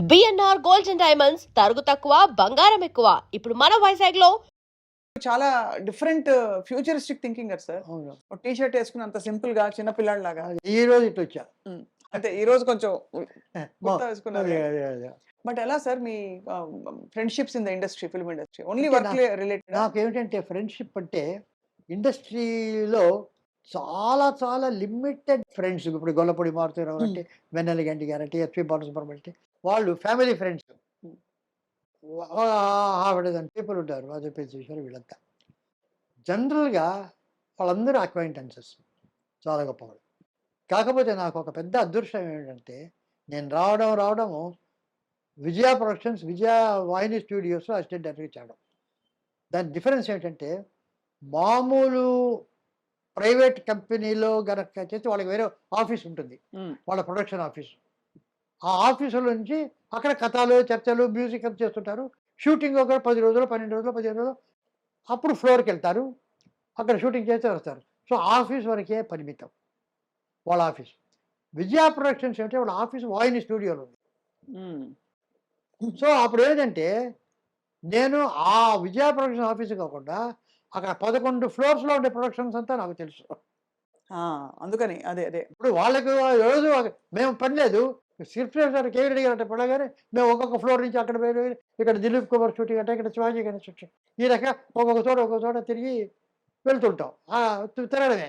BNR gold and diamonds తరుగు తక్కువ బంగారం ఎక్కువ. ఇప్పుడు మన వైజాగ్ లో చాలా డిఫరెంట్ ఫ్యూచరిస్టిక్ థింకింగ్ కదా సార్. అవును. ఒక టీ షర్ట్ వేసుకుని అంత సింపుల్ గా చిన్న పిల్లాడిలాగా. ఈ రోజు ఇటు వచ్చా. అంటే ఈ రోజు కొంచెం మొ- కుర్తా వేసుకున్నారు. అదే, అదే, అదే. బట్ ఎలా sir me friendships in the industry, film industry only అంటే వర్క్ రిలేటెడ్? నాకేమిటంటే ఫ్రెండ్షిప్ అంటే ఇండస్ట్రీలో చాలా చాలా లిమిటెడ్ ఫ్రెండ్స్. ఇప్పుడు గొల్లపూడి మారుతున్నారు అంటే వెన్నెల గంటి గారంటే ఎస్పి బాలసుబ్రహ్మణ్యం అంటే వాళ్ళు ఫ్యామిలీ ఫ్రెండ్స్. ఆవిడ పీపుల్ ఉంటారు వాజపేయి వీళ్ళంతా జనరల్గా వాళ్ళందరూ అక్వైంటెన్సెస్, చాలా గొప్పవాళ్ళు. కాకపోతే నాకు ఒక పెద్ద అదృష్టం ఏమిటంటే నేను రావడము విజయ ప్రొడక్షన్స్, విజయ వాహిని స్టూడియోస్లో అసిస్టెంట్ డైరెక్టర్ చేయడం. దాని డిఫరెన్స్ ఏంటంటే మామూలు ప్రైవేట్ కంపెనీలో గనక చేస్తే వాళ్ళకి వేరే ఆఫీస్ ఉంటుంది, వాళ్ళ ప్రొడక్షన్ ఆఫీస్. ఆ ఆఫీసుల నుంచి అక్కడ కథలు, చర్చలు, మ్యూజిక్ అంతా చేస్తుంటారు. షూటింగ్ ఒక 10 రోజులు, 12 రోజులు, 15 రోజులు, అప్పుడు ఫ్లోర్కి వెళ్తారు, అక్కడ షూటింగ్ చేస్తే వస్తారు. సో ఆఫీస్ వరకే పరిమితం వాళ్ళ ఆఫీస్. విజయ ప్రొడక్షన్స్ అంటే వాళ్ళ ఆఫీస్ వాహిని స్టూడియోలో ఉంది. సో అప్పుడు ఏంటంటే నేను ఆ విజయ ప్రొడక్షన్ ఆఫీస్ కాకుండా అక్కడ 11 ఫ్లోర్స్లో ఉండే ప్రొడక్షన్స్ అంతా నాకు తెలుసు. అందుకని అదే అదే ఇప్పుడు వాళ్ళకి రోజు మేము పని లేదు. స్క్రిప్ట్ సార్ కేవీ రెడ్డి గారు అంటే పడగానే మేము ఒక్కొక్క ఫ్లోర్ నుంచి అక్కడ పోయి ఇక్కడ దిలీప్ కుమార్ షూటింగ్ అంటే ఇక్కడ శివాజీ గణేష్ షూటింగ్, ఈ రకంగా ఒక్కొక్క చోట తిరిగి వెళ్తుంటాం. తిరగడమే.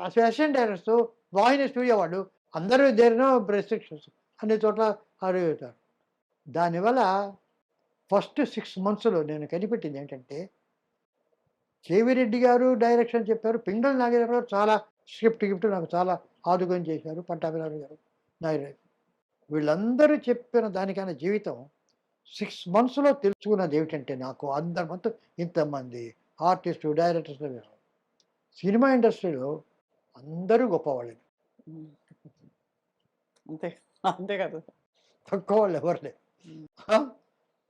అసిస్టెంట్ డైరెక్టర్స్, వాహిని స్టూడియో వాళ్ళు అందరూ దేరినో రెస్ట్రిక్షన్స్ అన్ని చోట్ల అడుగుతారు. దానివల్ల ఫస్ట్ 6 monthsలో నేను కనిపెట్టింది ఏంటంటే కేవీ రెడ్డి గారు డైరెక్షన్ చెప్పారు, పింగళ నాగేశ్వర గారు చాలా స్క్రిప్ట్ నాకు చాలా ఆదుకొని చేశారు, పట్టాభిరావు గారు, నాగరాజు, వీళ్ళందరూ చెప్పిన దానికైనా జీవితం 6 monthsలో తెలుసుకున్నది ఏమిటంటే నాకు అందరి మొత్తం ఇంతమంది ఆర్టిస్టు, డైరెక్టర్స్, సినిమా ఇండస్ట్రీలో అందరూ గొప్పవాళ్ళే, అంతే అంతే కదా. తక్కువ వాళ్ళు ఎవరు లేరు,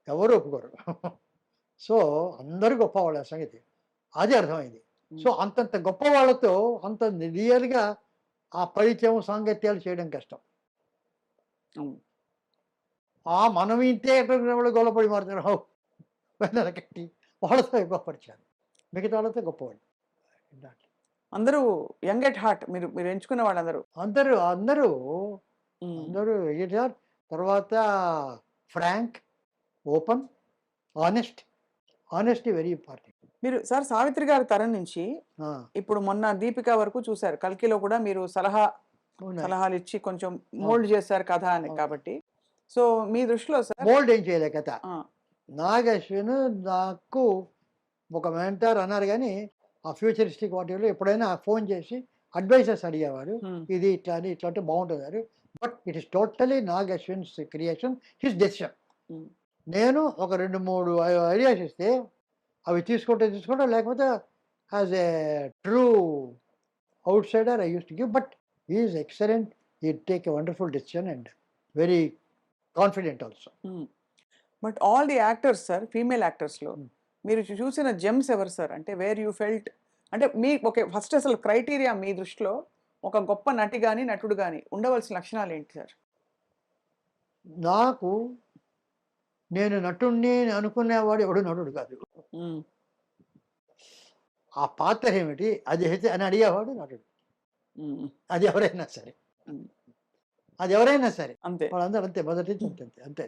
ఎవరు ఒప్పుకోరు. సో అందరూ గొప్పవాళ్ళ సంగతి అది అర్థమైంది. సో అంతంత గొప్ప వాళ్ళతో అంత రియల్గా ఆ పరిచయం, సాంగత్యాలు చేయడం కష్టం. మనం ఇంతే వాళ్ళు గొల్లపడి మారుతున్నారు వెన్నెల కట్టి వాళ్ళతో గొప్పరిచారు, మిగతా వాళ్ళతో గొప్పవాళ్ళు. అందరూ యంగ్ ఎట్ హార్ట్. మీరు మీరు ఎంచుకున్న వాళ్ళందరూ అందరూ అందరూ అందరూ ఎడిటర్, తర్వాత frank, open, honesty very important. మీరు సార్ సావిత్రి గారి తరం నుంచి ఇప్పుడు మొన్న దీపిక వరకు చూశారు. కల్కిలో కూడా మీరు సలహాలు ఇచ్చి కొంచెం మోల్డ్ చేశారు కథ అని. కాబట్టి సో మీ దృష్టిలో సార్ మోల్డ్ ఏం చేయలే కథ. నాగ్ అశ్విన్ నాకు ఒక మెంటర్ అన్నారు, కానీ ఆ ఫ్యూచరిస్టిక్ వాటిలో ఎప్పుడైనా ఫోన్ చేసి అడ్వైజర్స్ అడిగేవారు, ఇది ఇట్లా అని ఇట్లా అంటే బాగుంటుంది. But it is totally Nag Ashwin's creation, his decision. నేను ఒక 2-3 ఐడియాస్ ఇస్తే అవి తీసుకుంటే లేకపోతే as a true outsider I use to give, but is excellent, he take a wonderful decision and very confident also. But all the actors sir, female యాక్టర్స్లో మీరు చూసిన Gems ఎవరు సార్? అంటే వేర్ యూ ఫెల్ట్ అంటే మీ okay first అసలు criteria మీ దృష్టిలో ఒక గొప్ప నటి కానీ నటుడు కానీ ఉండవలసిన లక్షణాలు ఏంటి సార్? నాకు నేను నటుడిని అనుకునేవాడు ఎవడు నటుడు కాదు. ఆ పాత్ర ఏమిటి అది అయితే అని అడిగేవాడు నటుడు. అది ఎవరైనా సరే, అంతే వాళ్ళందరూ అంతే, మొదటి నుంచి అంతే అంతే.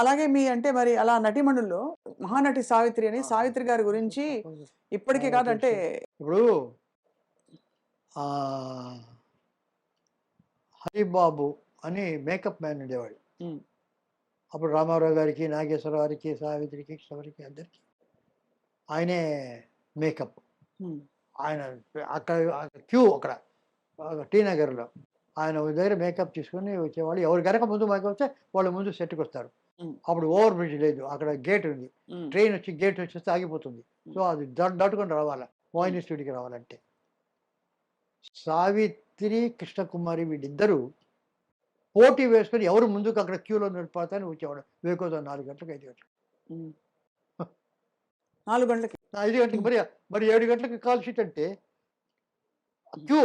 అలాగే మీ అంటే మరి అలా నటిమణుల్లో మహానటి సావిత్రి అని, సావిత్రి గారి గురించి ఇప్పటికీ కాదంటే ఇప్పుడు హరిబాబు అని మేకప్ మ్యాన్ ఉండేవాడు. అప్పుడు రామారావు గారికి, నాగేశ్వరరావు గారికి, సావిత్రికి, కృష్ణవారికి అందరికి ఆయనే మేకప్. ఆయన అక్కడ క్యూ అక్కడ టీ నగర్లో ఆయన దగ్గర మేకప్ తీసుకుని వచ్చేవాళ్ళు. ఎవరు కనుక ముందు మేకప్ వస్తే వాళ్ళు ముందు సెట్కి వస్తారు. అప్పుడు ఓవర్ బ్రిడ్జ్ లేదు, అక్కడ గేట్ ఉంది, ట్రైన్ వచ్చి గేట్ వచ్చేస్తే ఆగిపోతుంది. సో అది దాటుకొని రావాలా వాహిని స్టూడియోకి రావాలంటే. సావిత్రి, కృష్ణకుమారి వీళ్ళిద్దరూ పోటీ వేసుకొని ఎవరు ముందుకు అక్కడ క్యూలో నిలిపోతాయని వచ్చేవాడు. వేకోజా 4 గంటలకు, 5 గంటలకు, 4 గంటలకి, 5 గంటలకు, మరి 7 గంటలకి కాల్ షీట్ అంటే క్యూ.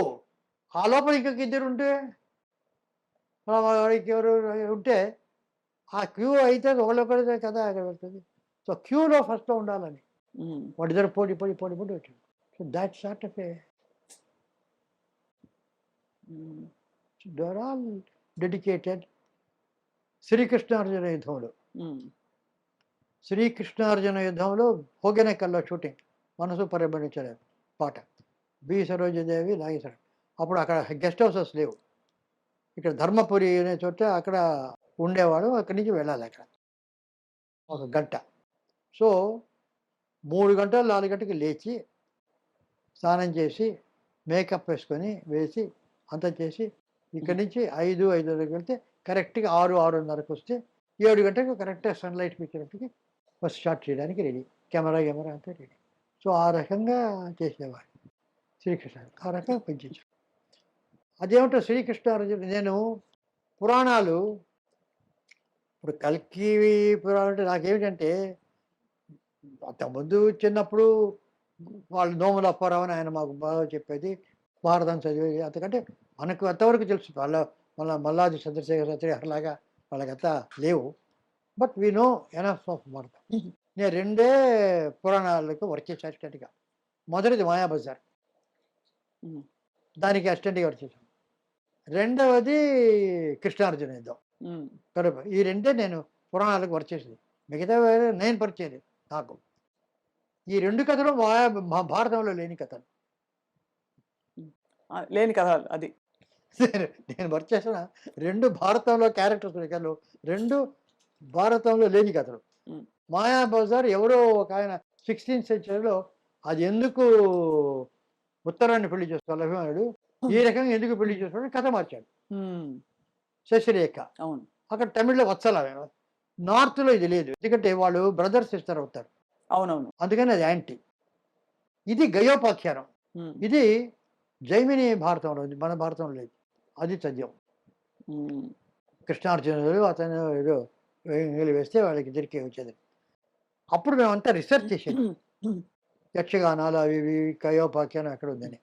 ఆ లోపల ఇంకొక 2 ఉంటే అలా వాడికి ఎవరు ఉంటే ఆ క్యూ అయితే ఒకళ్ళొకరిదే కదా వెళ్తుంది. సో క్యూలో ఫస్ట్‌లో ఉండాలని. ఉమ్, వాడిద్దరు పోటీ వచ్చాడు. So that sort of a um, they are all dedicated. శ్రీకృష్ణార్జున యుద్ధంలో ఉమ్, శ్రీకృష్ణార్జున యుద్ధంలో హోగెనకల్లో షూటింగ్ మనసు పరిగణించలేదు పాట బి సరోజదేవి నాగేశ్వరం. అప్పుడు అక్కడ గెస్ట్ హౌసెస్ లేవు. ఇక్కడ ధర్మపురి అనే చోట అక్కడ ఉండేవాడు. అక్కడి నుంచి వెళ్ళాలి అక్కడ ఒక గంట. సో 3 గంటలు 4 గంటలకి లేచి స్నానం చేసి మేకప్ వేసి అంతా చేసి ఇక్కడి నుంచి 5:30కి వెళ్తే కరెక్ట్గా 6:30కి వస్తే 7 గంటలకు కరెక్ట్గా సన్లైట్ పిక్చర్కి ఫస్ట్ షాట్ చేయడానికి రెడీ. కెమెరా అంతా రెడీ. సో ఆ రకంగా చేసేవాడు శ్రీకృష్ణ. ఆ రకంగా పెంచాడు. అదేమిటో శ్రీకృష్ణార్జున నేను పురాణాలు ఇప్పుడు కల్కి పురాణం అంటే నాకేమిటంటే అంతకుముందు చిన్నప్పుడు వాళ్ళు నోముల అప్పారావు అని ఆయన మాకు బాగా చెప్పేది, భారతం చదివేది. అంతకంటే మనకు అంతవరకు తెలుసు. మల్లాది చంద్రశేఖర్ సత్రి అలాగా వాళ్ళకంతా లేవు. But we know enough of Bharatam. నేను 2 పురాణాలకు వర్క్ చేశాను అసిస్టెంట్గా. మొదటిది మాయాబజార్, ఉమ్, దానికి అసిస్టెంట్గా వర్క్ చేశాను. రెండవది కృష్ణార్జున యుద్ధం. ఉమ్, కనుక ఈ 2 నేను పురాణాలకు వర్క్ చేసేది. మిగతా నేను పరిచయం నాకు. ఈ 2 కథలు భారతంలో లేని కథలు. లేని కథ అది. నేను వర్క్ చేసిన 2 భారతంలో క్యారెక్టర్స్ కథలు, 2 భారతంలో లేని కథలు. ఉమ్, మాయాబజార్ ఎవరో ఒక ఆయన 16th సెంచరీలో అది ఎందుకు ఉత్తరాన్ని పెళ్లి చేసుకోవాలి అభిమానుడు, ఈ రకంగా ఎందుకు పెళ్లి చేసుకోవాలని కథ మార్చాడు. ఉమ్, శశిరేఖ అవును. అక్కడ తమిళ్లో వత్సల. నార్త్లో ఇది లేదు, ఎందుకంటే వాళ్ళు బ్రదర్ సిస్టర్ అవుతారు. అవునవును. అందుకని అది యాంటీ. ఇది గయోపాఖ్యానం. ఉమ్, ఇది జైమిని భారతంలో ఉంది, మన భారతంలో లేదు. అది చదివాం. ఉమ్, కృష్ణార్జునుడు అతను ఏదో వేలు వేస్తే వాళ్ళకి ఇద్దరికి వచ్చేది. అప్పుడు మేమంతా రీసెర్చ్ చేసేది, యక్షగానాలు అవి ఇవి గయోపాఖ్యానం ఎక్కడ ఉందని.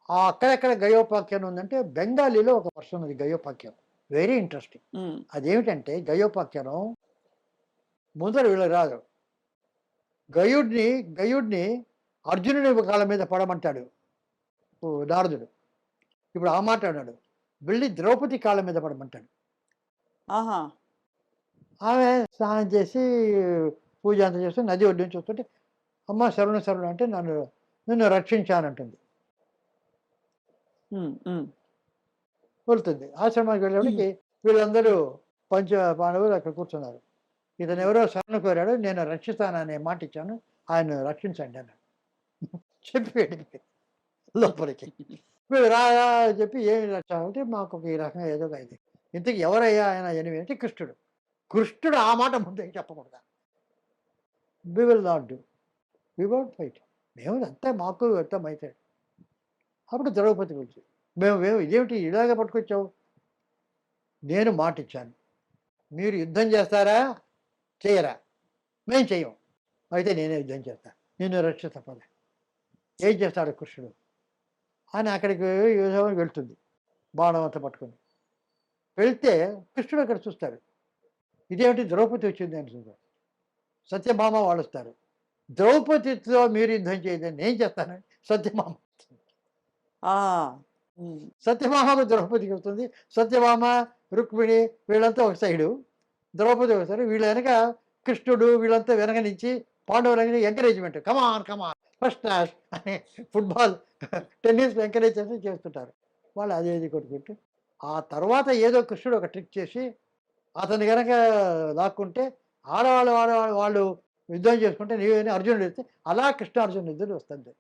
ఆ అక్కడెక్కడ గయోపాఖ్యానం ఉందంటే బెంగాలీలో ఒక వర్షన్ ఉంది గయోపాఖ్యానం, వెరీ ఇంట్రెస్టింగ్. ఉమ్, అదేమిటంటే గయోపాఖ్యానం ముందర వీళ్ళకి రాదు. గయుడిని అర్జునుడి కాళ్ళ మీద పడమంటాడు నారదుడు. ఇప్పుడు ఆ మాట అన్నాడు, వెళ్ళి ద్రౌపది కాళ్ళ మీద పడమంటాడు. ఆహా, ఆమె స్నానం చేసి పూజ అంతా చేస్తూ నది ఒడ్డు నుంచి వస్తుంటే, అమ్మ శరణు శరణు అంటే నిన్ను రక్షించానంటుంది. ఉమ్, ఉమ్, వెళ్తుంది. ఆశ్రమానికి వెళ్ళేవాడికి వీళ్ళందరూ పంచ పాండవులు అక్కడ కూర్చున్నారు. ఇతను ఎవరో శరణు కోరాడు, నేను రక్షిస్తాననే మాట ఇచ్చాను, ఆయన రక్షించండి అన్నాడు. చెప్పి వెళ్ళిపోయి లోపలికి వీళ్ళు రా చెప్పి ఏమి రక్ష అంటే మాకు ఈ రకంగా ఏదో ఒక ఇది. ఇంతకు ఎవరయ్యా ఆయన ఎనిమిది అంటే కృష్ణుడు ఆ మాట ముందే చెప్పకూడదు. We will not do, we won't fight. మేము అంతా మాకు అర్థమైతే. అప్పుడు ద్రౌపది గురించి మేము ఇదేమిటి ఇలాగ పట్టుకొచ్చావు, నేను మాట ఇచ్చాను, మీరు యుద్ధం చేస్తారా చేయరా, మేము చెయ్యం, అయితే నేనే యుద్ధం చేస్తా, నిన్ను రక్ష తప్పలే. ఏం చేస్తాడు కృష్ణుడు అని అక్కడికి యుద్ధం వెళ్తుంది బాణం అంతా పట్టుకొని. వెళ్తే కృష్ణుడు అక్కడ చూస్తాడు, ఇదేమిటి ద్రౌపది వచ్చింది అని చూస్తాడు. సత్యభామ వాళ్ళు వస్తారు, ద్రౌపదితో మీరు యుద్ధం చేయదని నేను చేస్తాను. సత్యభామ సత్యభామకు ద్రౌపదికి వస్తుంది. సత్యభామ రుక్మిణి వీళ్ళంతా ఒక సైడు, ద్రౌపది ఒక సైడు. వీళ్ళ వెనక కృష్ణుడు వీళ్ళంతా వెనక నుంచి పాండవులకి ఎంకరేజ్మెంట్, కమాన్ ఫస్ట్ క్లాస్ అని ఫుట్బాల్ టెన్నిస్ ఎంకరేజ్ చేసి చేస్తుంటారు వాళ్ళు. అదేది కొట్టుకుంటూ ఆ తర్వాత ఏదో కృష్ణుడు ఒక ట్రిక్ చేసి అతని కనుక లాక్కుంటే ఆడవాళ్ళు యుద్ధం చేసుకుంటే నీవేని అర్జునుడు వస్తే అలా కృష్ణార్జునుడు ఇద్దరు వస్తుంది.